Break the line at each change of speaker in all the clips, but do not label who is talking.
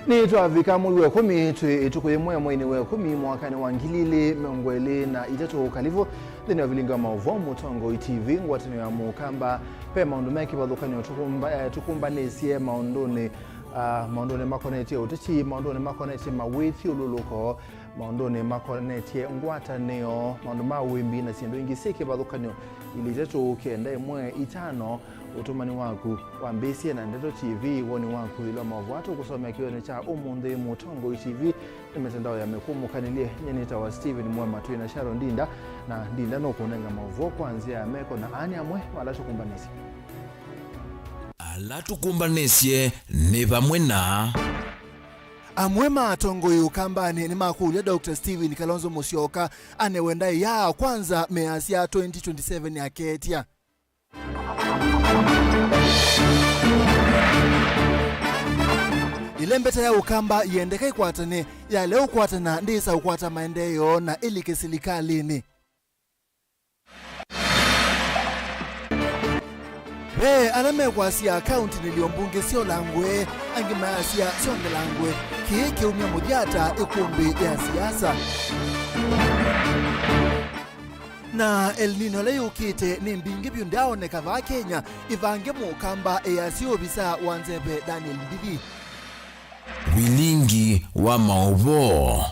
Ni twavika mwezi wa 10 itukuye mwezi wa 10 mwaka wa 2023 kalivo thini wa Vilingi wa Mauvoo mutongo TV ngwatini ya mukamba pe maundu meki bathukanyo tukumbanisye maunduni makoneti utiti maunduni makoneti mawithi ululuko maunduni makoneti ngwatanio maundu mawimbi na sindu ingi sike bathukanyo ilitetu kenda imwe itano utumani waku wambesie na Ndeto TV woni waku ilo Mauvoo atu kusomea kione cha umundi mutongo TV ni mitandao ya mekumu kanilie nyenita wa Steven MUEMA tu na Sharon Dinda na Dinda no kunenga Mauvoo kuanzia meko na ani amwe wala tukumbanisye
ni bamwe na
MUEMA atongoye ukambani ni makulia Dr. Steven Kalonzo Musyoka anewenda ya kwanza measi ya 2027 ya ketia. Ilembeta ya ukamba yendeka ikwatane ya leo kwatana ndisa ukwata maendeleo na ilike silikalini. Alamekwasia akaunti niliombunge sio langwe angimasia songe langwe kike umya mujata ikumbi ya siasa. Na El Nino le ukite ni mbingi byundaoneka va Kenya ivange mukamba eyasio bisa wanzebe Daniel Mbibi.
Vilingi wa Mauvoo.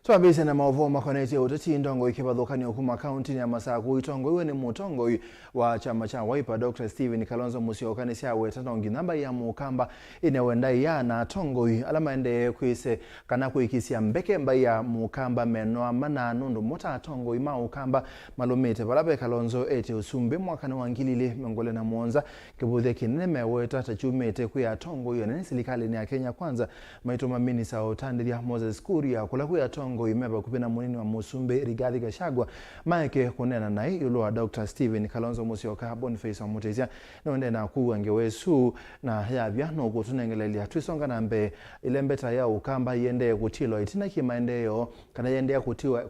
Twabise na Mauvoo makoneti utati ndongo ikibathukani okuma county ya Masaku itongo iwe ni mutongo wa chama cha Wiper Dr. Steven Kalonzo Musyoka ni sia wetana nginamba ya mukamba inewenda ya na tongo alama ende kwise kana kuikisia mbeke mbai ya mukamba menoa mana nundu mota tongo ima ukamba malumete balabe Kalonzo ete usumbe mwakana wangilile mengole na muonza kibuthe kineme weta tachumete kuya tongo iyo na serikali ni ya Kenya kwanza maitoma minisa otandiria Moses Kuria kula kuya tongo imeba kupina munini wa Musumbe Rigathi Gachagua maeke kunena na yulo wa Dr. Steven Kalonzo Musyoka Boniface Omutezia nonde na kuwangewesu na yavya no kutunengelelia twisonga nambe ilembeta ya ukamba yende kutilo itina kimaendeleo kana yende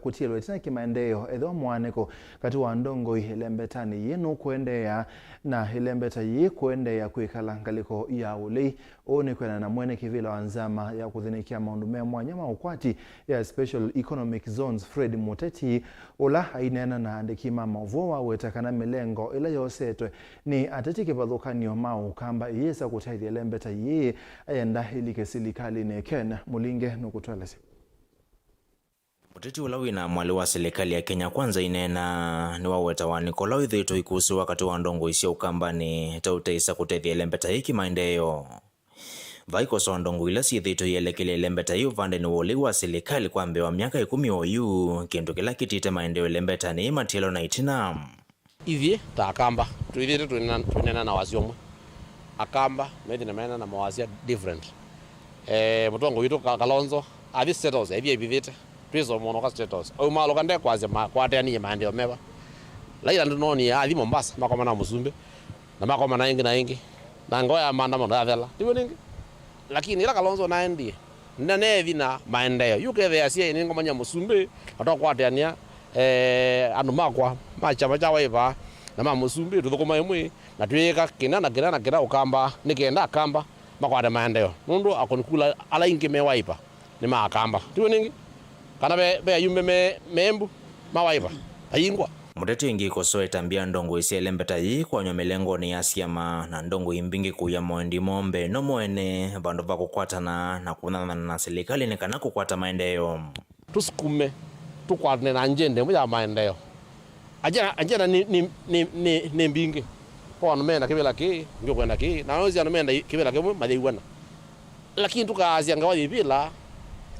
kutilo itina kimaendeleo edho mwaneko kati wa ndongo ilembetani yenu kuendea na ilembeta yi kuendea kuikala ngaliko ya ulei one kwena na mwene kivila wanzama ya kuthinikia maundu mwanyama ukwati ya Special Economic Zones Fred Muteti ola ainena na andikima Mauvoo wetakana milengo ila yosetwe ni ateti kibadhukanio maukamba yesa kutaithia lembeta ye ayenda ilike serikali ne Kenya mulinge nukutwelese.
Muteti ulawi na mwali wa serikali ya Kenya kwanza inena ni waweta wa Nikolao ithito ikusi wakati wa ndongo isi ukamba ni tautaisa kutaithia lembeta hiki maendeleo. Vaiko so ndongo ila si ithito yelekele lembeta yu vande ni woli wa serikali kwa mbe wa miaka 10 oyu kintu kila kitite maendeleo lembeta ni matielo na itina.
Ivye ta akamba tuithite tunena na wasiomwe akamba methi na mena na mawazia different mutongo witu Kalonzo athi status ivye ivithite twizo mono ka status au malo kande kwaze kwatani maendeleo meba laila ndinoni athi Mombasa makoma na Musumbe na makoma na ingi na ngoya manda mondo athela tiwe ningi lakini ila Kalonzo naendi nethi na maendeleo yukethe asia ni ngomanya Musumbe atokwateania andu makwa machama cha Wiper na Musumbe tuthukuma imwe na twika kina ukamba nikenda akamba makwate maendeleo nundu akonikula ala ingi me Wiper ni makamba tiwe ningi kana be yume membu ma Wiper ayingwa.
Muteti ingi kosoe tambia ndongo isi elembeta yi kwa nyomelengo ni asiama na ndongo imbingi kuya mwendi mombe no mwene bandu bako kwatana na kunana na serikali ni kana kukwata maendeleo.
Tusukume tukwatane na njende mwa maendeleo ajana ni mbingi kwa anomenda kibela ki ngyo kwenda ki na ozi anomenda kibela ki madeiwana lakini tukaazia ngawazi bila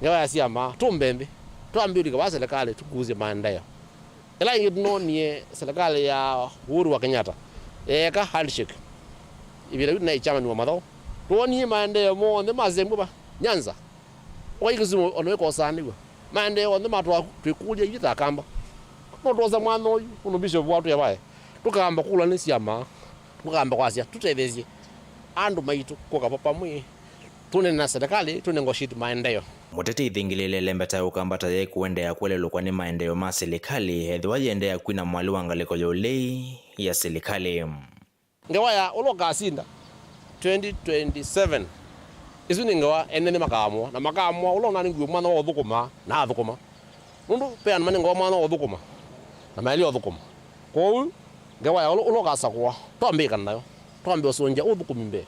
ngawa asiama tumbembe tuambiri kwa serikali tukuze maendeleo. Ila inginonie serikali ya Uhuru wa Kenyatta eka handshake ibira na chama ni wa Mauvoo tuoni maendeleo mo ndema zemba Nyanza waikuzimu onweko saniwa maendeleo ndema twikulia yita akamba no toza mwana oyu uno bishop watu yabaye tukamba kula ni siama tukamba kwasia tutethezie andu maitu koka papa mwi tune na serikali tune ngoshiti maendeleo.
Muteti ithingilile lembeta ukambata ye kuendea kwelelo kwa ni maendeleo ma serikali edhiwa yendea kwina mwali wangaliko yolei ya serikali.
Ngewaya uloka asinda 2027 isu ningawa ene makamwa na makamwa ulo nani ngwe mwana wa thukuma na athukuma nundu pe an mani ngwa mwana wa thukuma na mali wa thukuma ko ngawa ulo gasakwa twambe nayo twambe osonja uthukumi mbe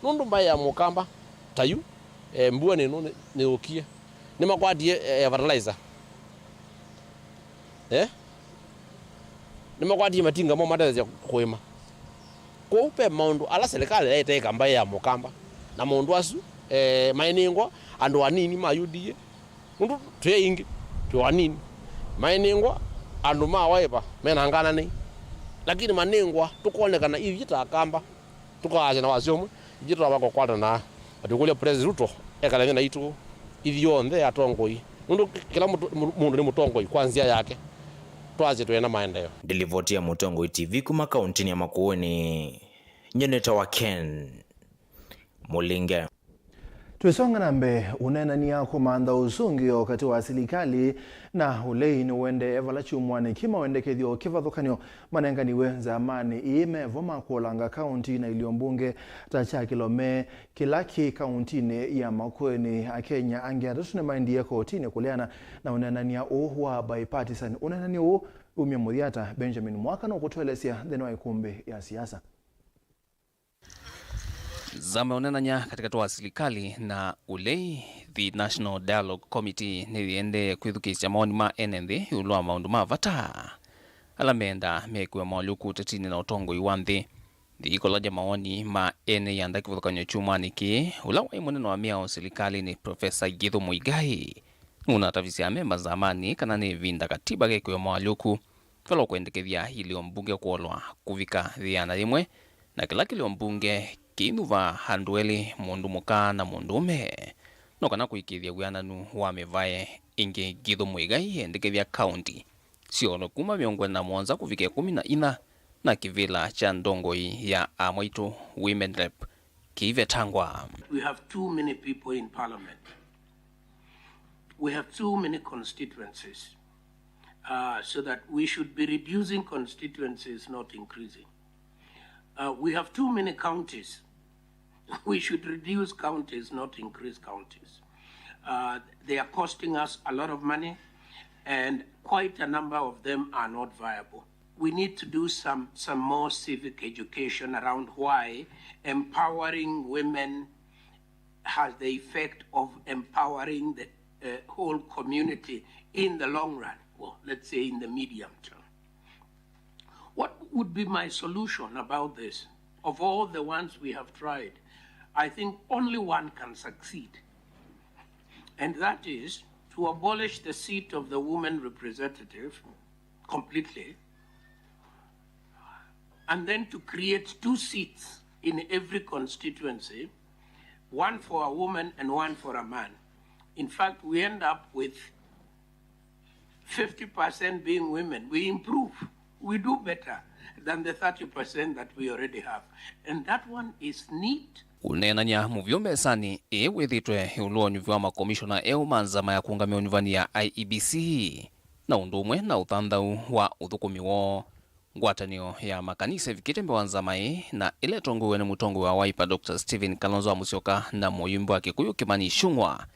nundu mbai ya mukamba tayu mbua ni ukie ni makwadie fertilizer ni makwadie matinga mo madeza kuima ko upe maundu ala serikali yaite kamba ya mukamba na mundu asu mainingwa andu anini mayudie mundu twe ingi twe anini mainingwa andu mawaipa mena ngana ni lakini maningwa tukonekana ivi takamba tukaje na wasiomwe jitwa bako kwata na atukulia president Ruto ekala na itu ithionthe atongoi mundu kila mundu ni mutongoi kwanzia yake twaje twena maendeleo.
Ndilivotia Mutongoi TV kuma kaunti ya Makueni ni nyeneta wa Ken Mulinge.
Tuisonga nambe unenania kumanda uzungi wakati wa serikali na ulei ni wende evalachi umwane kima wende kethio kivathukanio manenga niwe zamani ime voma kuolanga kaunti na iliyombunge tacha kilome kilaki kaunti ya Makueni Kenya angia rusune maindi ya kotini kuleana na unenania wa bipartisan unenania umia mudhiata Benjamin Mwaka na kutuelesia dheno wa ikumbi ya siasa.
Zameonananya katika toa serikali na ulei the National Dialogue Committee niende kwithukisya maoni ma NND ulwa maundu ma vata alamenda mekwe maluku tatini na utongo iwanthi ikolaja maoni ma ene yanda kivuthukanyo chumani ki ulawa imuneno wa miao serikali ni Profesa Githu Muigai unatavisia memba zamani kana ni vinda katiba gekwe maluku falo kuendekethia hili mbunge kuolwa kuvika dhiana limwe na kila kili mbunge kinuva handweli mundu muka na mundume no kana kuikithia wiananu wa mevae ingi Githu Muigai endekethia county siolo kuma miongwe na mwanza kuvike 14 na kivila cha ndongoi ya Amwaitu Women Rep kive tangwa.
We have too many people in parliament. We have too many constituencies, so that we should be reducing constituencies, not increasing. We have too many counties. We should reduce counties, not increase counties. They are costing us a lot of money, and quite a number of them are not viable. We need to do some more civic education around why empowering women has the effect of empowering the whole community in the long run, well, let's say in the medium term. What would be my solution about this? Of all the ones we have tried, I think only one can succeed. And that is to abolish the seat of the woman representative completely, and then to create 2 seats in every constituency, one for a woman and one for a man. In fact, we end up with 50% being women. We improve. We do better than the 30% that we already have. And that one is neat.
Unenanya muvyombe sani withitwe ulonyu vya makomishona manzama ya kuungamia univani ya IEBC na undumwe na uthandau wa uthukumi wo ngwatanio ya makanisa vikitembe wanzama na ile tongowe ni mutongo wa Wiper Dr. Stephen Kalonzo wa Musyoka na muyumbu wa Kikuyu Kimani Ichung'wa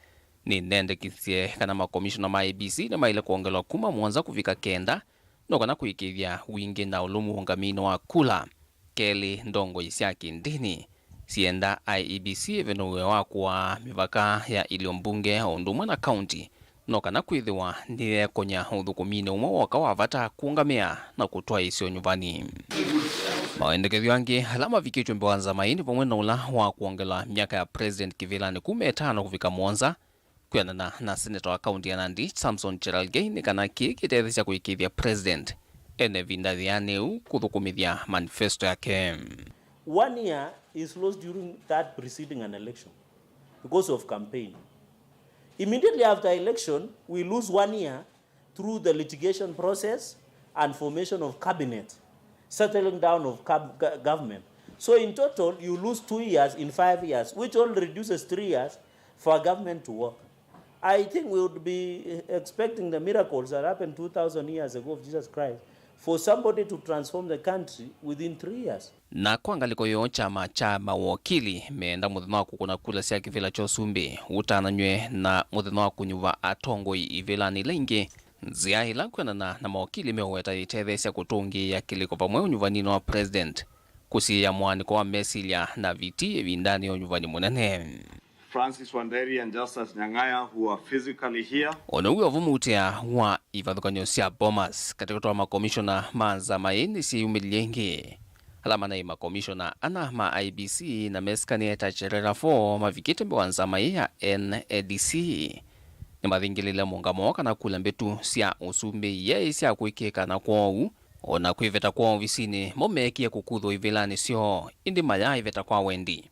ni nende kisie kana makomishona ma IEBC na maile kuongelwa kuma mwanza kufika kenda no kana kuikithia wingi na ulumu ungamino wa kula keli ndongo isiaki ndini sienda IEBC venowe wakwa mivaka ya iliyombunge ondumwa na county no kana kwithiwa ndiye konya uthukumine umwe waka wavata kuungamia na kutoa isio nyumbani. Maendekethio yangi alama vikichwe mbewanza maini pomwe na ula wa kuongela miaka ya President Kivilani 15 kufika Mwanza kuyanana na Senator wa county ya Nandi Samson Cherargei ni kana kikitethesha kuikithia President ene vindadhiane kuthukumithia manifesto yake.
1 year is lost during that preceding an election because of campaign. Immediately after election, we lose 1 year through the litigation process and formation of cabinet, settling down of government. So in total, you lose 2 years in 5 years, which only reduces 3 years for government to work. I think we would be expecting the miracles that happened 2,000 years ago of Jesus Christ for somebody to transform the country within 3 years.
Na kwangaliko yo chama cha mawakili meenda muthino wa kukuna kula sia kivila cho sumbi utananywe na muthino wa kunyuva atongoi ivilani lengi nzia ila kwenana na mawakili meweta itethesya kutungi ya kiliko pamwe unyuvanino wa president kusi ya mwaniko wa mesilia na viti vindani unyuvani munene.
Francis Wanderi and Justice Nyang'aya, who are physically here.
Ono uwe vumutia wa ivathukanyo sia Bomas katika kutoa makomishona manza maini si umiliengi. Alama na ima komishona ana ma IBC na meskani etacherera 4 mavikite mbewanza mai ya NADC. Ni mathingilile mungamoka na kula mbetu sia usumbi ye sia kuikeka na kwau. Ona kuiveta kwau visini momekia kukudho ivilani sio indi maya iveta kwa wendi.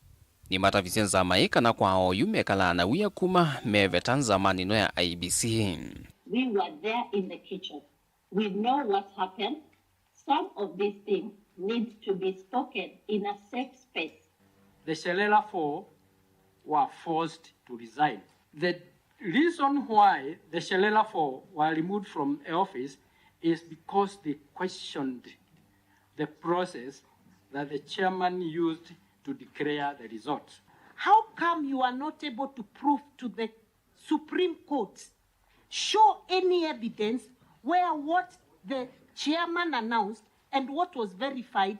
Ni mata visenza maika na kwao yumekala na uya kuma meveta zamani no ya IBC.
We were there in the kitchen. We know what happened. Some of these things need to be spoken in a safe space.
The Shelela 4 were forced to resign. The reason why the Shelela 4 were removed from office is because they questioned the process that the chairman used to declare the results.
How come you are not able to prove to the Supreme Court, show any evidence where what the chairman announced and what was verified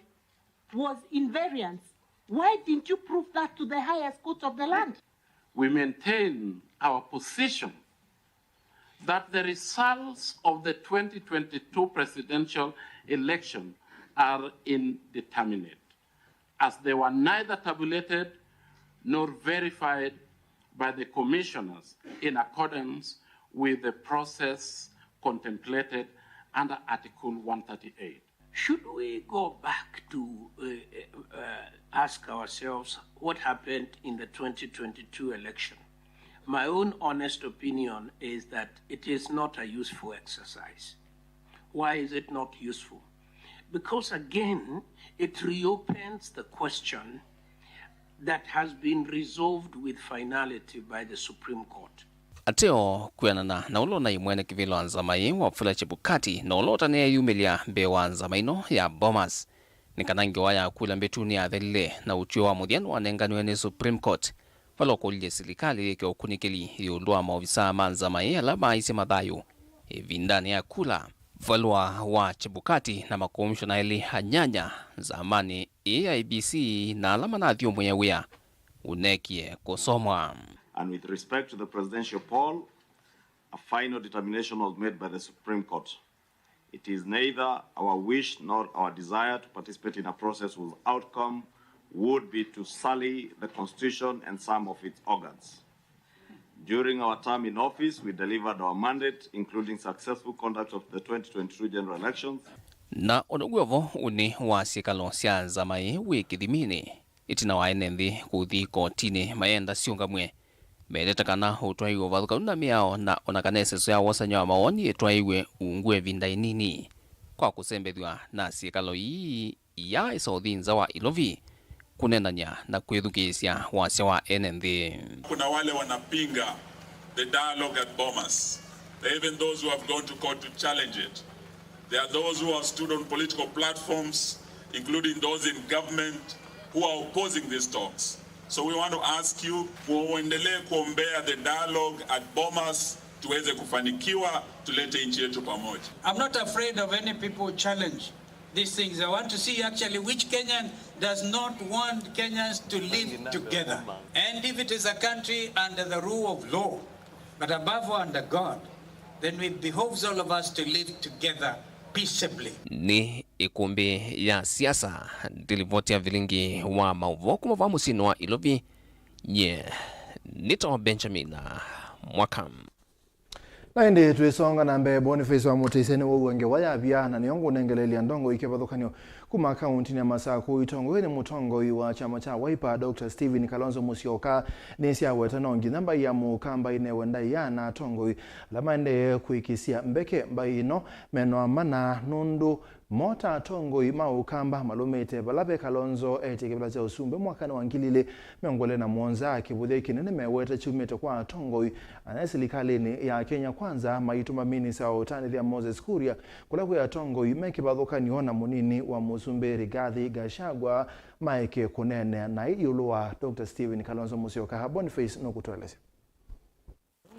was invariance? Why didn't you prove that to the highest court of the land?
We maintain our position that the results of the 2022 presidential election are indeterminate, as they were neither tabulated nor verified by the commissioners in accordance with the process contemplated under Article 138.
Should we go back to ask ourselves what happened in the 2022 election? My own honest opinion is that it is not a useful exercise. Why is it not useful? Because again, it reopens the question that has been resolved with finality by the Supreme Court.
Ateo kuyanana na ulo na imwene kivilo anzamai wa fula chibukati na ulota ne yumilia mbewa anzamaino ya Bomas. Nikanangi waya kula mbetuni ya dhelile na uchio wa mudianu wanenganiwene Supreme Court. Walo kulie silikali kio kunikili yulua maofisa manzamai ya laba isi madhayu. Vindani ya kula. Valua wa chibukati na makomishona ili hanyanya zamani IBC na alama na adhiyo mwenyewea unekie kusomwa.
And with respect to the presidential poll, a final determination was made by the Supreme Court. It is neither our wish nor our desire to participate in a process whose outcome would be to sully the Constitution and some of its organs. During our term in office, we delivered our mandate, including successful conduct of the 2022 general elections.
Na onoguevo uni wa sikalo sia zamai wiki dhimini. Itina wa enendi kuthi kotini maenda siunga mwe. Medetakana utwaiwe vadhukanuna miao na onakaneseso ya wasanyo wa maoni etwaiwe uungwe vindainini. Kwa kusembedwa na sikalo hii ya isaudhinza wa ilovi. Kunenanya na kuedukisya wasya wa NND.
Kuna wale wanapinga the dialogue at Bomas. There are even those who have gone to court to challenge it. There are those who have stood on political platforms, including those in government, who are opposing these talks. So we want to ask you, muendelee kuombea the dialogue at Bomas tuweze kufanikiwa tulete nchi yetu pamoja.
I'm not afraid of any people challenge these things. I want to see actually which Kenyan does not want Kenyans to live together. And if it is a country under the rule of law, but above all under God, then it behoves all of us to live together peaceably.
Ni ikumbi ya siasa dilivotia Vilingi wa Mauvoo kumava musino wa ilovi nye nito Benjamin Mwakam.
Na indi tuisonga na mbe Boniface wa mutisene uwenge waya vya na niongo nengeleli andongo ikebadhukanyo kuma kaunti ya Masako itongo ni mutongo wa chama cha Wiper Dr. Stephen Kalonzo Musyoka nesia wetanongi namba ya mukamba inewenda ya na tongo lamande kuikisia mbeke mbaino meno amana nundu mota atongoi maukamba malumete balabe Kalonzo etekebela cha usumbe mwakani wa ngilile miongole na mwonza akibuthia kinene meweta chumete kwa atongoi anayesilikalini ya Kenya Kwanza maituma minisa wa utanithia Moses Kuria kula atongoi mekibadhukaniho na munini wa Musumbe Rigathi Gachagua maike kunene na iyulua Dr. Stephen Kalonzo Musyoka. Boniface nokutweleza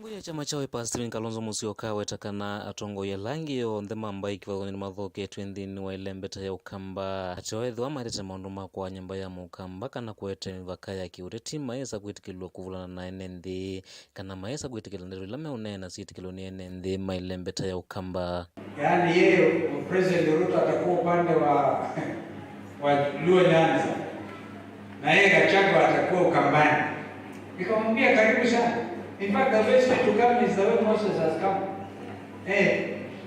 Ngo ya chama cha Wiper Stephen Kalonzo Musyoka wetakana atongo ya langi yo ndema ambaye kivathoni mathoke twendini wa ilembeta ya ukamba atewethu amarete maundu makwa nyamba ya mukamba kana kwete mivaka ya kiureti maesa kwitikilwa kuvulana na enenthi kana maesa kwitikilwa ndero ila meunena siitikilwa ni enenthi mailembeta ya ukamba.
Yani yeye President Ruto atakuwa upande wa Luo Nyanza na yeye Gachagua atakuwa Ukambani. Nikamwambia karibu sana. In fact, the best way to come is the way Moses has come.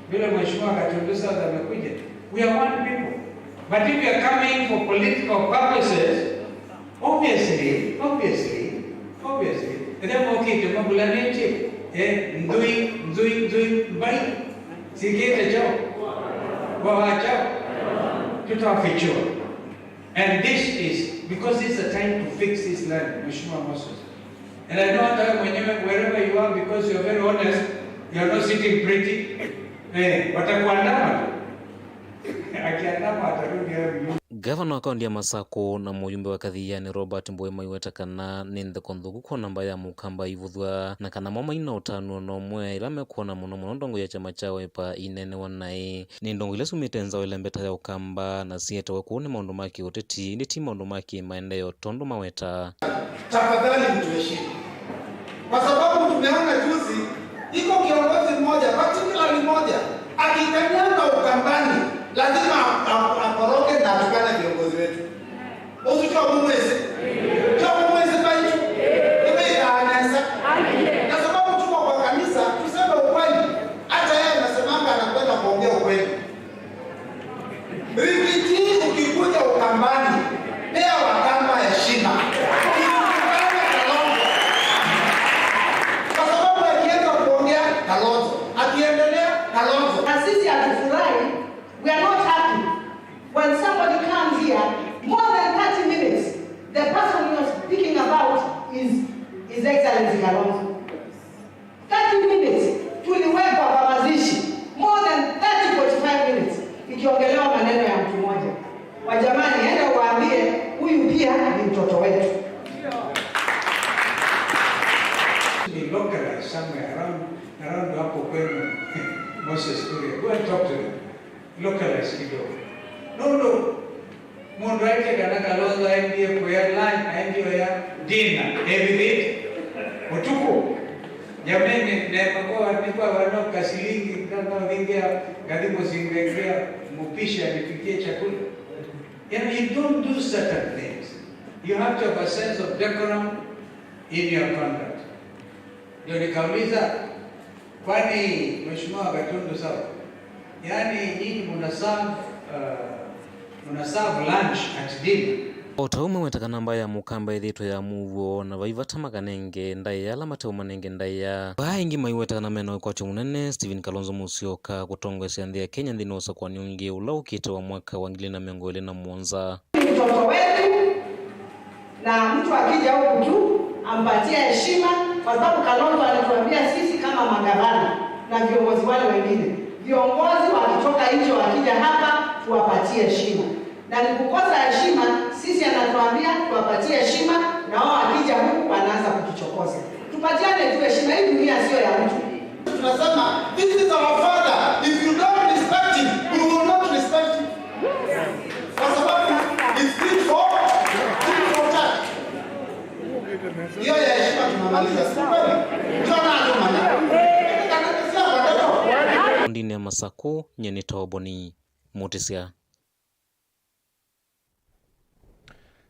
Vile mheshimiwa Katundusa amekuja. We are one people. But if we are coming for political purposes, obviously, then okay, tumabulaneche, ndui, mbai, sikete chao, wawa chao, tutawafichua. And this is, because this is a time to fix this land, Mheshimiwa Moses. And I know that wherever you are, because you are very honest, you are not sitting pretty. Watakuandama tu. Akiandama atarudi hapo.
Gavana wa kaunti ya Masako na muyumbe wa kathiani Robert MUEMA iwetakana ninthe konthuku kwa namba ya mukamba ivuthwa na kana mama ina utano no mwe ila mekuona muno ndongo ya chama cha Wiper inene wanai ni ndongo ile sumite nza ilembeta ya ukamba na siete kuone maundu maki uteti ni timu maundu maki maendeleo tondo maweta.
Tafadhali mtuheshimu. Kwa sababu tumeona juzi iko kiongozi mmoja particularly mmoja akikanyanga ukambani lazima aporoke na atukane viongozi wetu. Usicho mwezi. Kwa mwezi baitu. Nimeanza. Na sababu tuko kwa kanisa tuseme ukweli. Hata yeye anasemanga anakwenda kuongea ukweli. Rikiti ukikuja ukambani leo wakamba heshima. Kwa sababu akianza kuongea Kalonzo, akiendelea Kalonzo.
Na sisi hatufurahi. We are not happy when somebody comes here more than 30 minutes. The person we are speaking about is His Excellency Kalonzo. 30 minutes tuliwekwa kwa mazishi more than 30-45 minutes ikiongelewa maneno ya mtu mmoja. Wajamani, enda uwaambie huyu pia ni mtoto wetu.
Be localized somewhere around hapo kwenu Moses Kuria. Go and talk to them. Localized kidogo. No. Mundu wake kana Kalonzo aendie kwa line, aendie ya dinner every day. Utuko. Jamani kwa wanoka shilingi kama vingia karibu zingengea mupisha nipikie chakula. You don't do certain things. You have to have a sense of decorum in your conduct. Ndio nikauliza kwani Mheshimiwa Katundu sawa? Yaani nyinyi mnaserve lunch at dinner.
Otaume wetaka namba ya mukamba ithitwe ya Mauvoo na vaivata makanenge ndai ya lamate manenge ndai ya baingi maiwetaka na meno kwa munene Stephen Kalonzo Musyoka kutongwesya nthi ya Kenya nthini usa kwa niungi ula ukite wa mwaka wa 2021.
Mtoto wetu na mtu akija huku tu ampatie heshima kwa sababu Kalonzo alituambia sisi kama magavana na viongozi wale wengine. Viongozi wakitoka nje wakija hapa tuwapatie heshima. Na nikukosa heshima sisi anatuambia tuwapatie heshima na wao akija huku wanaanza kutuchokoza. Tupatiane tu heshima, hii dunia sio ya mtu.
Tunasema this is our father. If you don't respect him, we will not respect him. Kwa sababu it's fit for that. Hiyo ya heshima tunamaliza. Sikuwa Jona Jona.
Ndini ya Masako nyeni toboni mutisia.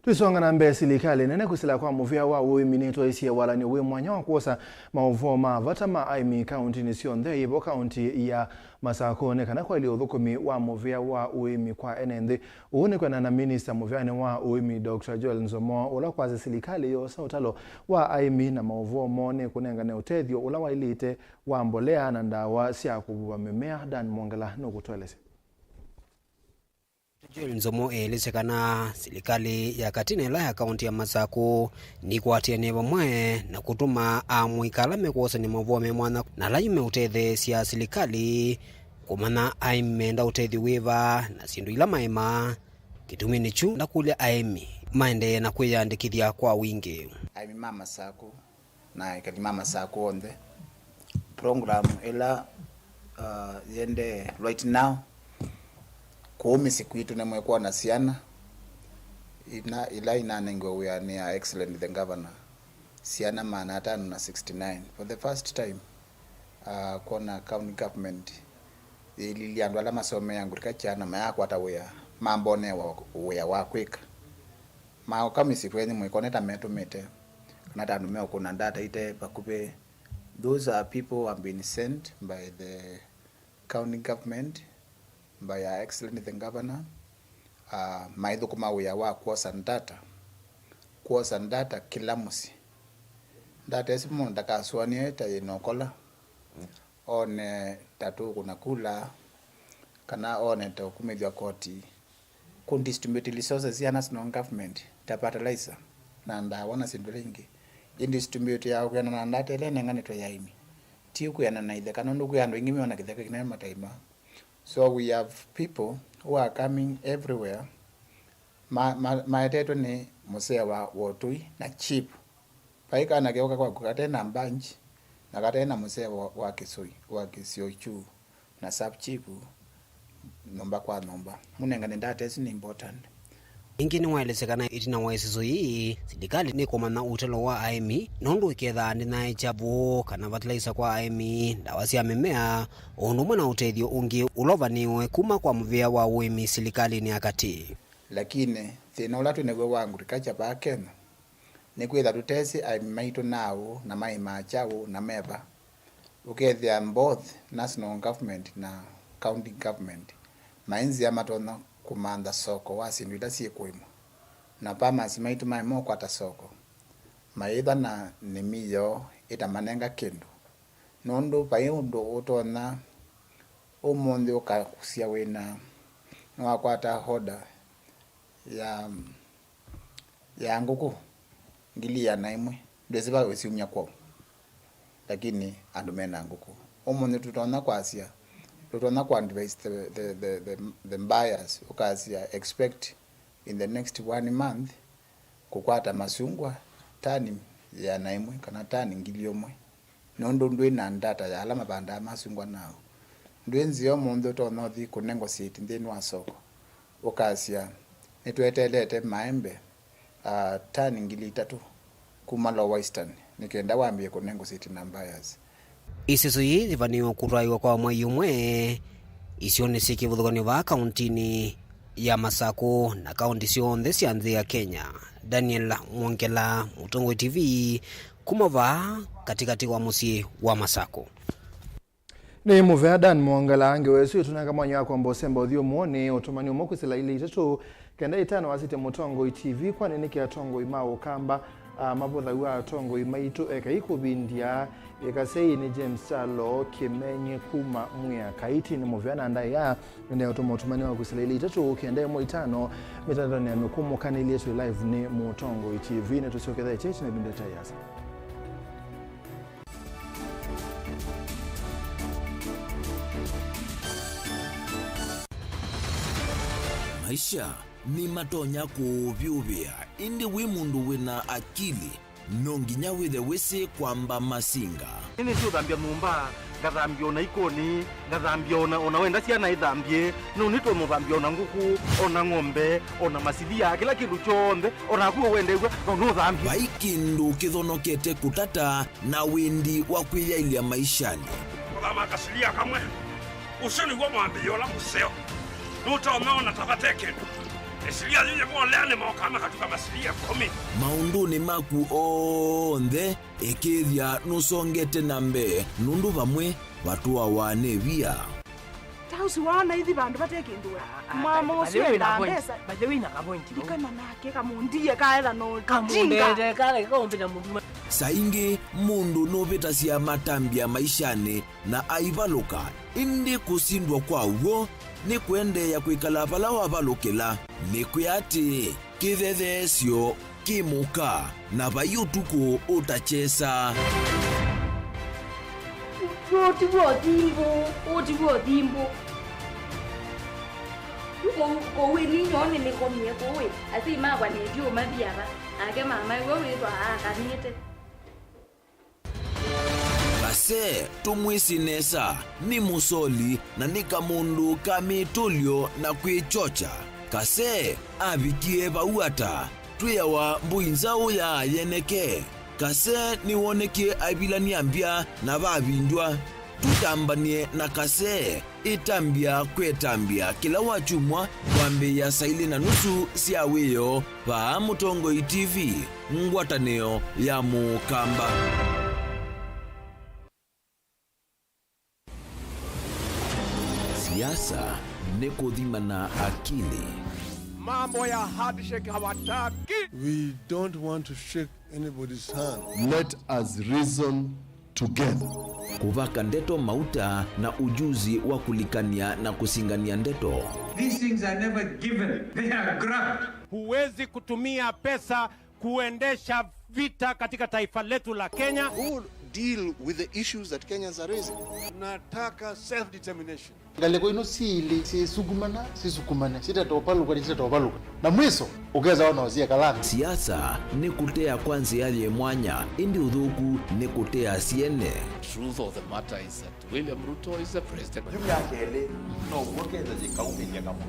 Tuisonga na mbe silikali nene kusila kwa muvia wa uiminito isi ya wala ni uwe mwanya wa kuosa Mauvoo mavata maaimi kaunti ni sionde ibo kaunti ya Masako nekana kwa ili udhukumi wa muvia wa uimi kwa enende uone kwa na minister muvia ni wa uimi Dr. Joel Nzomo ula kwa silikali yo sautalo wa aimi na Mauvoo mone kunenga ne utethio ula wa ilite wa mbolea na ndawa siya kubuwa mimea Dan Mwangala no kutueleze.
Nzomo elisekana serikali ya Katinela ya kaunti ya Masako ni kwatiania vamwe na kutuma amwikalame kuosani Mauvoo memwana na layume uthethe cia serikali kumana aimenda utethi wiva na sindu ila maema kitumini chu na kulia aemi maende na kwiyandikithia kwa wingi.
Aimi mama Masako na ikali mama Masako onde program ila yende right now kumi siku itu nemwekuwa na siana ila inanengwa we are near excellent the governor siana maana 569 for the first time kona county government ililiandu ala masome yangu tikachana mayako atawea mambone wa quick mao kama siku yenye mwekoneta metumete kana tanumeo kuna data ite pakupe. Those are people who have been sent by the county government, by our excellent the governor. Maidho kuma uya wa kuosa ndata kila musi. Data esi mwana takaswani eta inokola. One tatu kuna kula. Kana one takumidwa koti. Kundistribute resources ya national government. Tapataliza. Na ndawana Vilingi. Indistribute ya ukuyana na ndata ele nengane to yaimi. Ti ukuyana na idhe kanondo ukuyana ingimi wana kitheka kina mataima. So we have people who are coming everywhere. Maeteto ni musea wa wotui na chip. Paika na geuka kwa kukatena mbanji na katena musea wa kisoi, wa kisiochu na sub chip nomba kwa nomba. Munengane ndata esi ni important.
Ingini waelesekana itina waisizo hii serikali ni kumana utelo wa aimi nondu iketha ndina ichabu kana fertilizer kwa aimi ndawa cia mimea undumwe na utethio ungi ulovaniwe kuma kwa muvia wa uimi serikali ni akati.
Lakini thina ula tunegwe wa agriculture pa Kenya ni kwitha tutesi aimi maitu nao na mai machawu na meva ukethia both national government na county government mainzi ya matona kumanda soko wasindu ila siekuimo na pama simaitu maimo kwata soko maitha na nimiyo itamanenga kindu nondu paiundu utona umundi ukakusia wina nwakwata hoda ya nguku ngilia na imwe ndesiva wesiumya kwao lakini andumena nguku umundi tutona kwasia tutona kwa advise the buyers ukasia expect in the next 1 month kukwata masungwa tani ya naimwe kana tani ngiliomwe nondo ndwe na ndata ya alama banda masungwa nao ndwenzi omundo to nothi kunengo siti ndeni wa soko ukasia nitwetelete maembe tani ngili 3 kumalo western nikenda waambie kunengo siti na buyers.
Isizo hii zivaniwa kuraiwa kwa mwai umwe isione sikivudhukani va kauntini ya Masako na kaunti sionthe cia nthi ya Kenya. Daniel Mwongela, Mutongo TV, kumava katikati wa musi wa Masako.
Ni muvea Dan Mwongela ange wesu tunanga mwanya wako mbosemba uthio muone utumani umokwisila ili itatu kenda itano wasite Mutongo TV kwa nini kia tongo imao kamba mabotha wa tongo imaitu eka ikubindia ekasei ni James Chalo Kimenye kuma mwya kaiti ni muvyana ndai ya nende utumani wa kusilili itatu kiende mo itano mitandoni ya mikumu kanili yetu live ni Mutongo TV na tusiokeza chechi na bindeta yasa.
Maisha ni matonya kuvyuvia indi wi mundu wina akili nonginya withe wisi kwamba masinga
ini sio thambia numba ngathambia ona ikoni ngathambia ona wenda ciana ithambie no nito muthambia ona nguku ona ng'ombe ona masithia kila kindu chonthe ona kuo wendegwa no thambia
baikindu kithonokete kutata na windi wa kwiyailia maishani
kama kasilia kamwe usoni gwa mwambio la museo nuto naona tabateke esilia yeye mwalene mwakama katika masilia 10
maunduni maku onthe ekethia nusongete nambe nundu vamwe vatua wane via
usiwana hivi bandu batekindwe mama usiwenda pesa
baje WINAKE point
ikana nake kamundiye kaela no
kamundete kale kaombela mundu
saingi mundu noveta cia matambia maishani na aivaluka indi kusindwa kwauo ni kuendeya kwikala vala wavalukila ni kwiati kithethesyo kimuka na vayutuku utachesa
Otiwo dimbo. Ko wini nyone ni komie ko we. Asi magwa ni dio mabiaba. Ake mama go we to kanite.
Kase tumwisinesa ni musoli na nika mundu kamitulio na kwichocha. Kase abikie bauata tuyawa mbuinzao ya yeneke. Kase ni woneke abilani ambia na babindwa tutambanie na kase itambia kwetambia kila wachumwa wambe ya saili na nusu siaweyo pa Mutongoi TV ngwataneo ya mukamba. Siasa ni kuthimana akili.
Mambo ya handshake hawataki.
We don't want to shake anybody's hand.
Let us reason together.
Kuvaka ndeto mauta na ujuzi wa kulikania na kusingania ndeto.
These things are never given. They are grabbed. Huwezi kutumia pesa kuendesha vita katika taifa letu la Kenya.
Who deal with the issues that Kenyans are raising. Nataka self-determination.
Galeko ino sili si sukumane sita topaluka na mwiso ukeza ona wazia kalami.
Siasa ni kutea kwanza yale mwanya indi udhuku ni kutea siene.
Truth of the matter is that William Ruto is the president.
Yumyakele no ukeza jikaume kama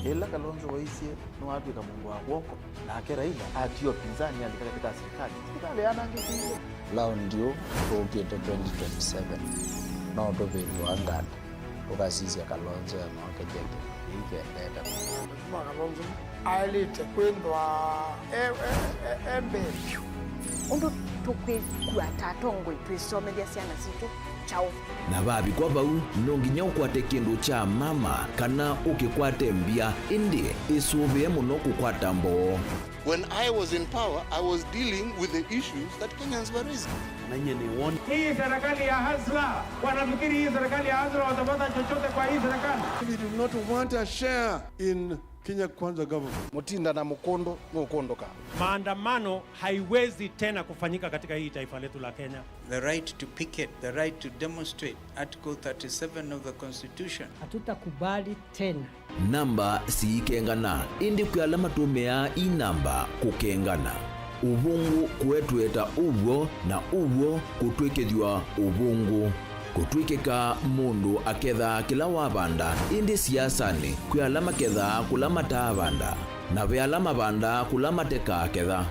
ela Kalonzo waisie no watu kama Mungu wako na akera ila atio pinzani alikata katika serikali anangekizo lao ndio tuokete 2027 na ndo vile angana ukasizia Kalonzo ya mwaka jeke ikendeta
Kalonzo alite kwendwa embe
ondo tukwe kuatatongo twisomelia siana situ chao
na babi kwa bau nonginya ukwate kindu cha mama kana ukikwate mbia indi isube muno kukwata mbo.
When I was in power, I was dealing with the issues that Kenyans were raising.
Hii serikali ya Hasla, wanafikiri hii serikali ya Hasla watapata chochote kwa hii serikali.
We do not want a share in Kenya Kwanza government.
Mutinda na mukondo ka.
Maandamano haiwezi tena kufanyika katika hii taifa letu la Kenya.
The right to picket, the right to demonstrate, Article 37 of the Constitution.
Hatutakubali tena.
Namba siikengana indi kwalama tumea inamba kukengana. Ubungu kuetweta ubwo na ubwo kutwikethwa ubungu. Kutwikeka mundu aketha kila wabanda indi siasani kwalama ketha kulama tabanda na vyalama banda kulama teka ketha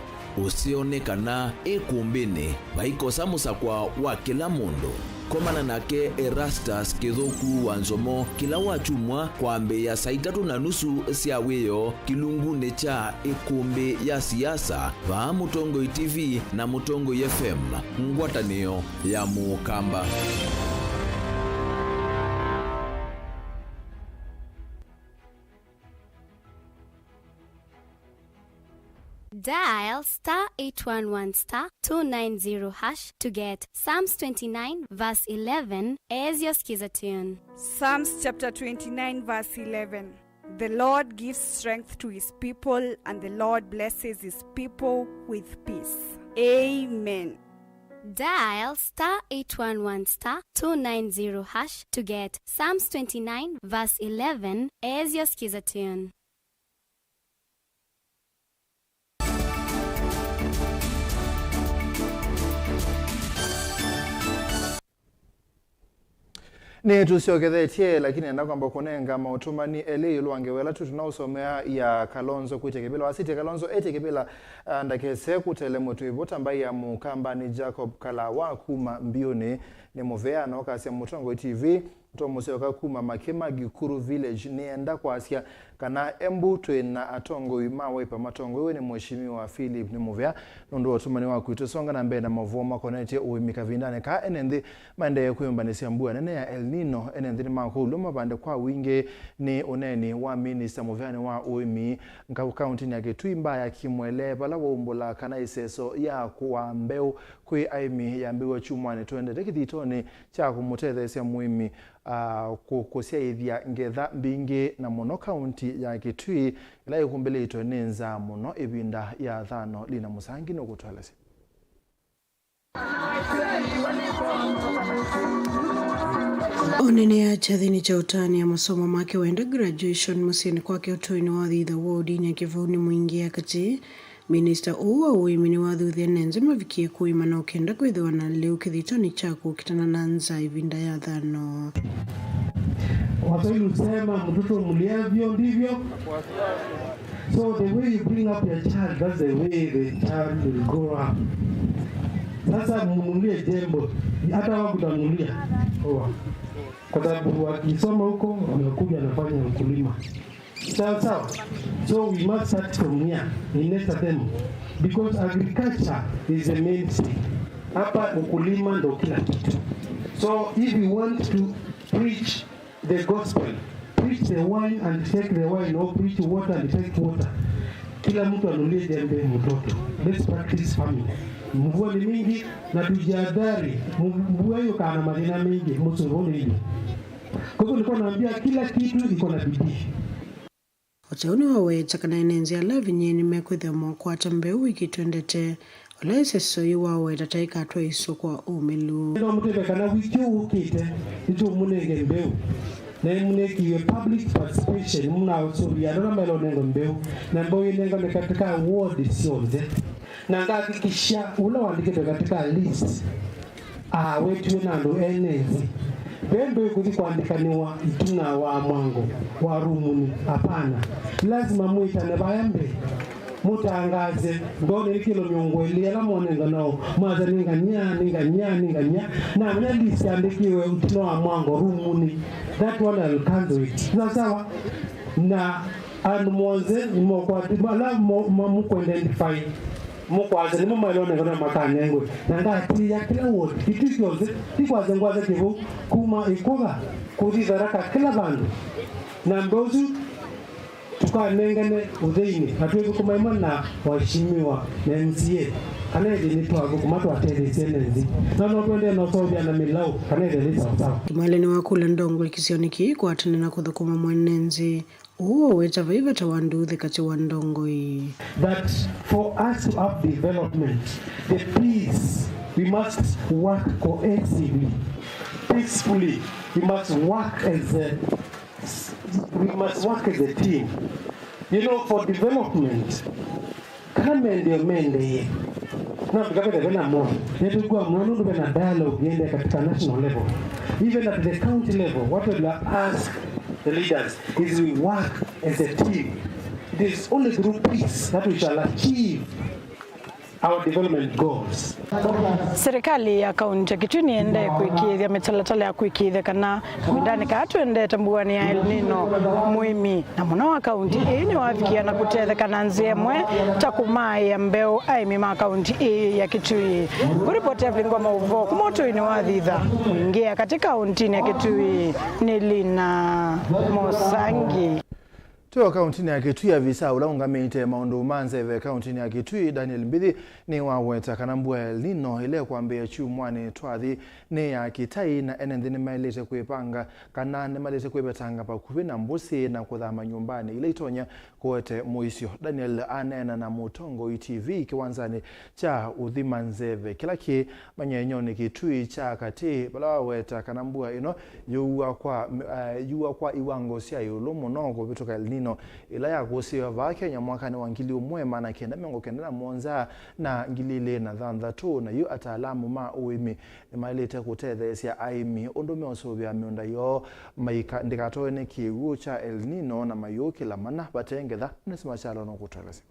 usionekana ikumbini vaikosa musakwa wa kila mundu komana nake Erastus Kithuku Wanzomo kila wachumwa kwambe ya saa 3:30 cia wiyo kilungune cha ikumbi ya siasa va Mutongoi TV na Mutongoi FM ngwatanio ya mukamba.
Dial *811 *290# to get Psalms 29 verse 11 as your skiza tune.
Psalms chapter 29 verse 11. The Lord gives strength to his people, and the Lord blesses his people with peace. Amen.
Dial *811 *290# to get Psalms 29 verse 11 as your skiza tune.
Ni tusiogethetie lakini enda kwamba kunenga mautumani ele lwangewela tunausomea ya Kalonzo kuitekebela wasiti Kalonzo etekebela ndakese kutele mutu ibota ambaye ya mukamba ni Jacob Kalawa kuma mbioni ni movea na wakasi ya Mutongoi TV utomuseo kuma Makema Gikuru Village nienda kwa asia kana embu twina atongo imawe pa matongo we ni mheshimiwa Philip Nimuvya nondo otumani wa kuitosonga na mbena Mauvoo makonete uimika vindane ka enende mande kuyombanisia mbua nene ya El Nino enende ni makulu mabande kwa winge ni oneni wa minister Muvyani wa uimi nka county ya Kitui mbaya kimwele bala wombola kana iseso ya kuwa mbeu kwi aimi ya mbiwa chumwane tuende dekithitoni cha kumutethesia muimi kukosia ithia ngetha mbingi na mono county ya Kitui ila ikumbeleitwe ninza mono ibinda ya thano lina musangi no gutwalese
Onene ya chathini cha utani ya masomo make wenda graduation musini kwake utoini wa thitha wodi nya kivuni mwingi ya kati Minister uwa uimini wa thuthia nenze mavikie kuima na ukenda kwithiwa na leo kithitoni chako kitana na nza ibinda ya thano.
Waswahili husema mtoto mliavyo ndivyo. So the way you bring up your child, that's the way the child will grow up. Sasa mnunulie jembo, hata wakutanunulia. Kwa sababu wakisoma huko wanakuja nafanya ukulima. Sawa. So we must start from here in next them because agriculture is the mainstay. Hapa ukulima ndo kila kitu. So if we want to preach the gospel, preach the wine and take the wine, or preach water and take water. Kila mtu anulie jembe mtoto. Let's practice farming. Mvua ni mingi na tujihadhari. Mvua hiyo kana madina mingi, msivone hivi. Kwa hivyo nilikuwa naambia kila kitu iko na bidii.
Oteuni wawe chakana enenzi ala vinyeni mekwithia mwako atambe wiki tuendete ola iseso iwawe tataika atwa iso kwa umilu.
Ndio mtebe kana wiki ukite ito munenge mbeu. Na muneki public participation muna usuri ya nona melo nengo mbeu. Na mbeu nengo ne katika ward sionze. Na ngakikisha ula wandike katika list. Wetu nando enenzi. Bembe kuti kuandikaniwa ituna wa mwango wa rumuni hapana lazima muitane bayambe mutangaze ndone kilo nyongo ile la monenga nao mwaza ninganya na mna list andikiwe utuna wa mwango rumuni that one I'll cancel it sawa na anmwanze mo kwa tibala mu ko identify mukwaze ni mumalone ngona makanya ngwe nangati ya kila wodi kitikoze tikwaze ngwaze kivu kuma ikoga kuri zaraka kila bandu na ndozu tukanengane udheini hatuwezi kumaimana waheshimiwa na MCA kanede ni twago kumatu atende senenzi na twende na sovya na milau kanede ni sawa
mwele ni wakula ndongo ikisioniki kwa atene na kuthukuma mwenenzi weta vaiva tawanduthi kati wandongoi.
That for us to have development, the peace, we must work cohesively, peacefully. We must work as a team. You know, for development, come and mende. Na tukapenda vena more. Yetu kwa mwana vena dialogue yende katika national level. Even at the county level, what we ask the leaders is we work as a team. It is only through peace that we shall achieve our development goals.
Serikali ya kaunti ya Kitui niende kuikithia mitalatala ya kuikithia kana kabindani ka twende tambuani ya El Nino muimi na muno wa kaunti ni wafikia na kutethekana nziemwe takumai ya mbeu aimi ma kaunti ya Kitui kuripotia Vilingi Mauvoo kumoto ni wathitha mwingia katika kaunti ya Kitui ni Lina Mosangi.
Tuwa kaunti ya Kitui ya visa ulaungamite maundu manze ve kaunti ya Kitui Daniel Mbithi ni waweta kanambua El Nino ile kuambia chumwani twathi ni ya kitai na enenthi ni mailete kuipanga kana ni mailete kuipetanga pa kuvina mbusi na kuthama nyumbani ile itonya kuwete muisio. Daniel anena na Mutongo TV kiwanzani cha uthima nzeve kilaki manyenyoni Kitui cha kati bala waweta kanambua ino yuwa kwa iwango sia yulumu nongo vituka El Nino ila ya kusiwa va Kenya mwaka ni wangili MUEMA na kenda miongo kenda na monza na ngilile na dhanda tu na yu ataalamu ma uimi ni mailete kutethesia aimi undume osobia miunda yo maika ndikatoe ni kiwu cha El Nino na mayuki la mana batengetha nisima chalo no kutolesi.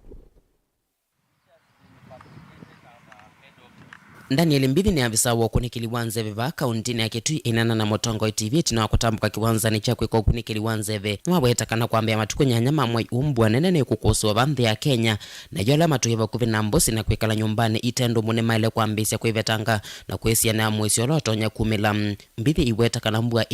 Daniel Mbithi ni afisa wa kunikili wanzeve va kauntini ya Kitui inana na Motongo TV tina kutambuka kiwanzani cha kwiko kunikili wanzeve mwaweta kana kwambia matuko nyanyama mwa umbwa nene kukosoa bandhi ya Kenya na yola matuiva kuvina mbosi na kwikala nyumbani itendo munema ile kwambisia kwivetanga na kwesia na mwesi olotonya kumila. Mbithi iweta kana mbua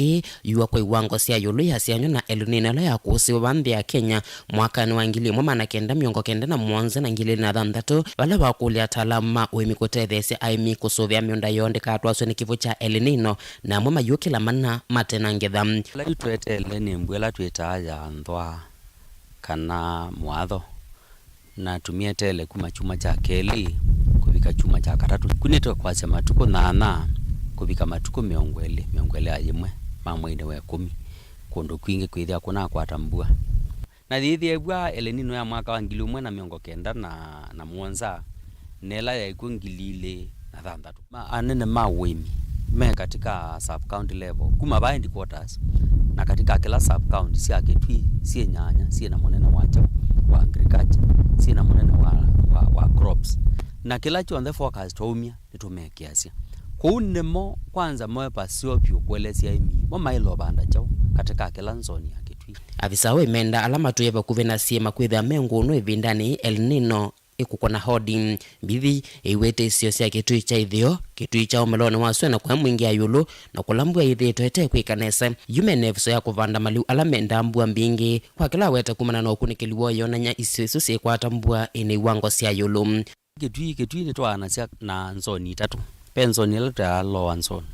yuwa kwa iwango siya yulu ya siya nyona elunina la ya kusiwa bandhi ya Kenya mwaka ni wangili mwema na kenda miongo kenda na mwanza na ngili na dhandatu wala wakuli atalama uimikotethesi aimi kusuvia miunda yonde katwaswe ni kivu cha El Nino na mwema yuki la mana matena ngedha.
La tuete eleni mbwela tueta aja ndwa kana muadho na tumia tele kuma chuma cha keli kubika chuma cha katatu kunito kwa sema tuko nana kubika matuko miongwele ayimwe mamwine we 10 kondo kwinge kwithia kuna kwatambua na thithi ebwa El Nino ya mwaka wa 1990 na mwanza nela ya ikungilile na dhandatu anene mawemi me katika sub county level kuma baindi quarters na katika kila sub county si Kitui si nyanya si na monene wacho wa agriculture si na monene wa crops na kila chonde forecast omia nitumia kiasi kunemo kwanza mwepa sio pyo kwelezia imi mama ilo banda chao katika kila nzoni ya Kitui.
Afisa we menda alama tuyeva kuvena siema kwitha mengu no vindani El Nino ikukona hodi. Mbithi iwete sio sia Kitui cha ithio Kitui cha omelone waswe na kwa mwingi ayulu na kulambua ithi toete kwikanesa yumenefso ya kuvanda maliu alamenda mbua mbingi kwa kila weta kumana na ukunikiliwo yonanya isu si kwatambua ine wango sia yulu.
Kitui ni twana sia na nzoni 3 penzoni leta lower zone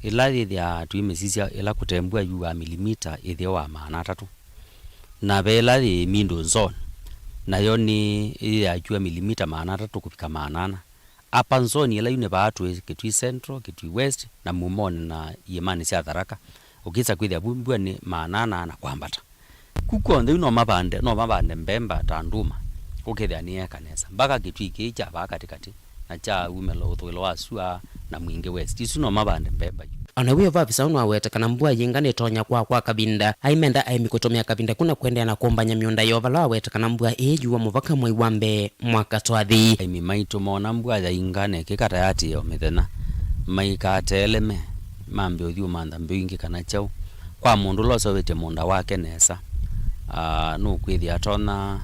ila thia tuimesisia ila kutembua yuwa milimita ithio wa maana 3 na bela thi mindo zone na yoni ya jua milimita maana 3 kupika maana apa zone ila yune baatu Kitui Central Kitui West na Mumone na Yemani sia Tharaka ukisa kwithia bumbua ni maana na kwambata kuko ndo no mabande mbemba tanduma ukithia ni ekanesa mpaka Kitui kicha ba katikati na cha umelo uthwilo wasua na mwingi West isuno mabande mbemba
ana wiyo vavisa unu aweta kana mbua yingane tonya kwa kabinda aimenda aimikutomia kabinda kuna kuendea na kuombanya miunda yovala aweta kana mbua juwa muvaka mwa iwambe mwaka twathi
aimi maitu mona mbua ya ingane kikata yati yo mithena maikateleme mambe uthiu manda mbingi kana chau kwa mundu loso wete munda wake nesa no kwithi atona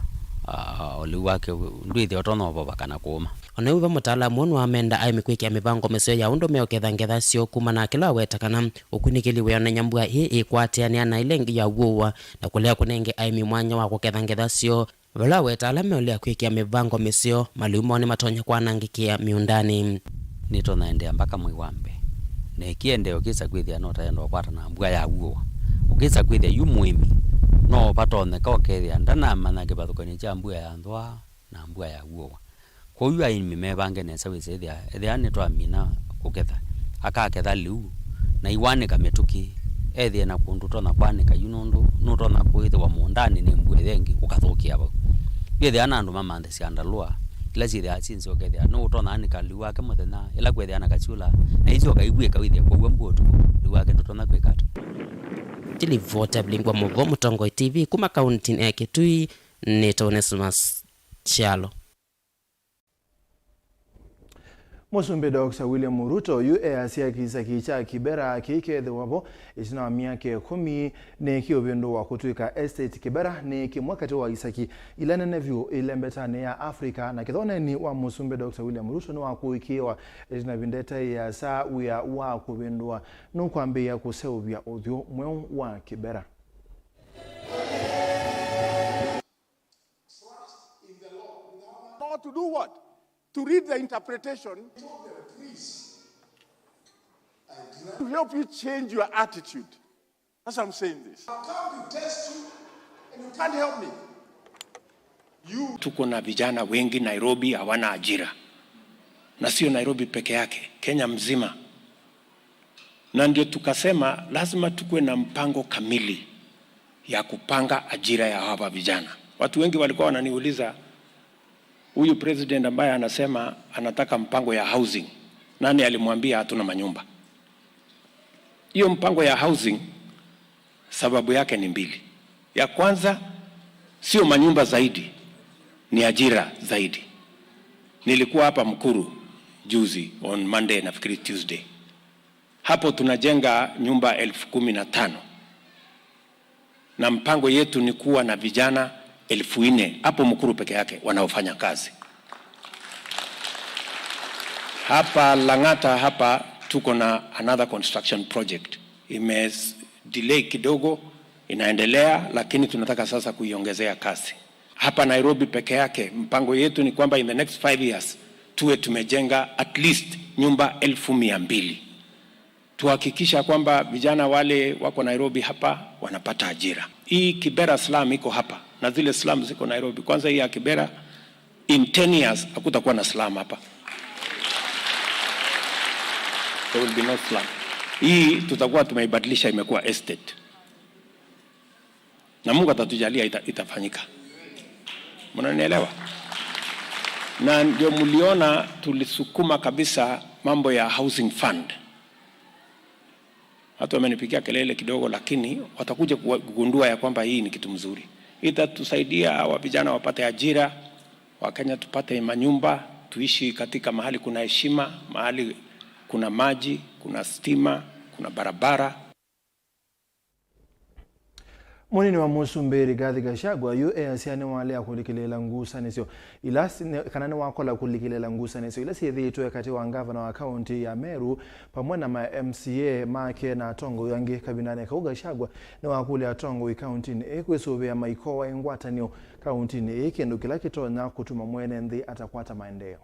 oli wake ndwithi atona oboba kana kuma
ona uva mutaalamu onu amenda aimikwikia mivango mesio ya undo meoketha ngetha sio kuma na kila wetakana ukunikiliwe ona nyambua ikwatiania na ilengi ya uwa na kulea kunenge aimi mwanya wa kuketha ngetha sio vala wetaalamu olea kwikia mivango mesio maliumo ni matonya kwanangikia miundani
nitona endea mpaka mwiwambe na ikiende ukisa kwithia no taendo kwata na mbua ya uwa ukisa kwithia yu muimi no patone kokethia ndana manake bathukani cha mbua ya ndwa na mbua ya uwa kwa hiyo aimi mebange nesa wese ethia ni twamina kuketha akaketha liu na iwane kametuki ethia na kundu tona kwanika yunundu no tona kuithe wa mundani ni mbue thengi ukathukia abo ethia na andu mamande siandalua ila sithia sinzi okethia no tona anika liu wake muthenya ila kwethia na kachula na icio kaigwe kawithia kwa mbuotu liu wake tona kwikata
tilivota blingwa Mauvoo Motongo TV kuma kaunti ya Kitui ni Tonesmas Chalo.
Musumbe Dr. William Ruto asia kisa kicha Kibera kikethe wabo isina miaka 10 ne kiobendo wa kutuika estate Kibera ne kimwakati wa isaki ilana nevyo ilembetane ya Afrika na kithone ni wa Musumbe Dr. William Ruto no akuikiwa isina vindeta ya saa uya wa kubendwa no kwambia kuseubya othyo mweu wa Kibera.
Not to do what? To read the interpretation, to help you change your attitude. That's why I'm saying this. I've come to test you, and you can't help me.
Tuko na vijana wengi Nairobi hawana ajira, na sio Nairobi peke yake, Kenya mzima. Na ndio tukasema lazima tukue na mpango kamili ya kupanga ajira ya hawa vijana. Watu wengi walikuwa wananiuliza, huyu president ambaye anasema anataka mpango ya housing, nani alimwambia hatuna manyumba? Hiyo mpango ya housing sababu yake ni mbili. Ya kwanza sio manyumba zaidi, ni ajira zaidi. Nilikuwa hapa Mkuru juzi on Monday nafikiri Tuesday. Hapo tunajenga nyumba 15,000 na mpango yetu ni kuwa na vijana 4,000 hapo Mukuru peke yake wanaofanya kazi. Hapa Lang'ata hapa tuko na another construction project. Delay kidogo, inaendelea, lakini tunataka sasa kuiongezea kasi. Hapa Nairobi peke yake mpango yetu ni kwamba in the next 5 years tuwe tumejenga at least nyumba 200,000. Tuhakikisha kwamba vijana wale wako Nairobi hapa wanapata ajira. Hii Kibera slum iko hapa na zile slum ziko Nairobi. Kwanza hii ya Kibera in 10 years hakutakuwa na slum hapa. There will be no slum. Hii tutakuwa tumeibadilisha imekuwa estate. Na Mungu atatujalia itafanyika. Mnanielewa? Na ndio mliona tulisukuma kabisa mambo ya housing fund. Watu wamenipigia kelele kidogo, lakini watakuja kugundua ya kwamba hii ni kitu mzuri. Itatusaidia wa vijana wapate ajira, Wakenya tupate manyumba, tuishi katika mahali kuna heshima, mahali kuna maji, kuna stima, kuna barabara.
Munini wa Musumberi Gathi Gachagua yu asiane wale akulikilela ngusanisyo ilasi kanane wakola kulikilela ngusanisyo ilasi yethitwe kati wa gavana wa kaunti ya Meru pamwe na ma MCA make na Tongo yangi kabinane ka Gachagua na wakuli atongo i kaunti ni ekwesube ya maikoa engwatanio kaunti ni ekendo kila kitonya kutuma mwene ndi atakwata maendeleo.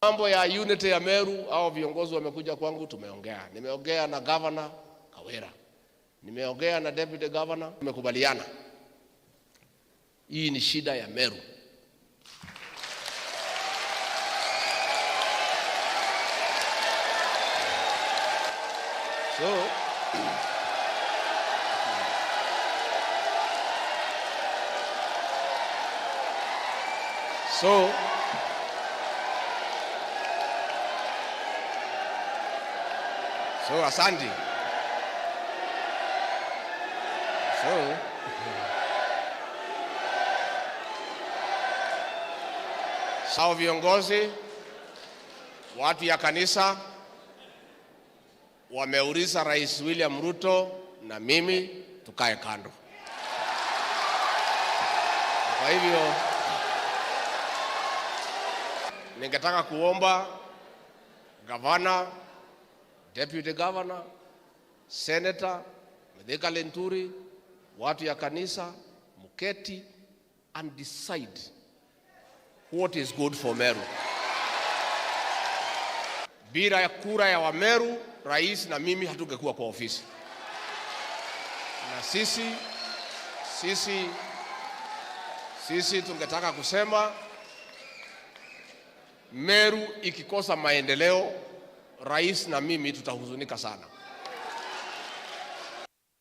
Mambo ya unity ya Meru au viongozi wamekuja kwangu, tumeongea. Nimeongea na governor Kawera. Nimeongea na deputy governor, tumekubaliana. Hii ni shida ya Meru. So asante. Sawa viongozi, watu ya kanisa wameuliza Rais William Ruto na mimi tukae kando. Kwa hivyo ningetaka kuomba gavana, deputy governor, senator, Mithika Lenturi, watu ya kanisa, muketi and decide what is good for Meru. Bila ya kura ya Wameru, rais na mimi hatungekuwa kwa ofisi. Na sisi tungetaka kusema Meru ikikosa maendeleo, rais na mimi tutahuzunika sana.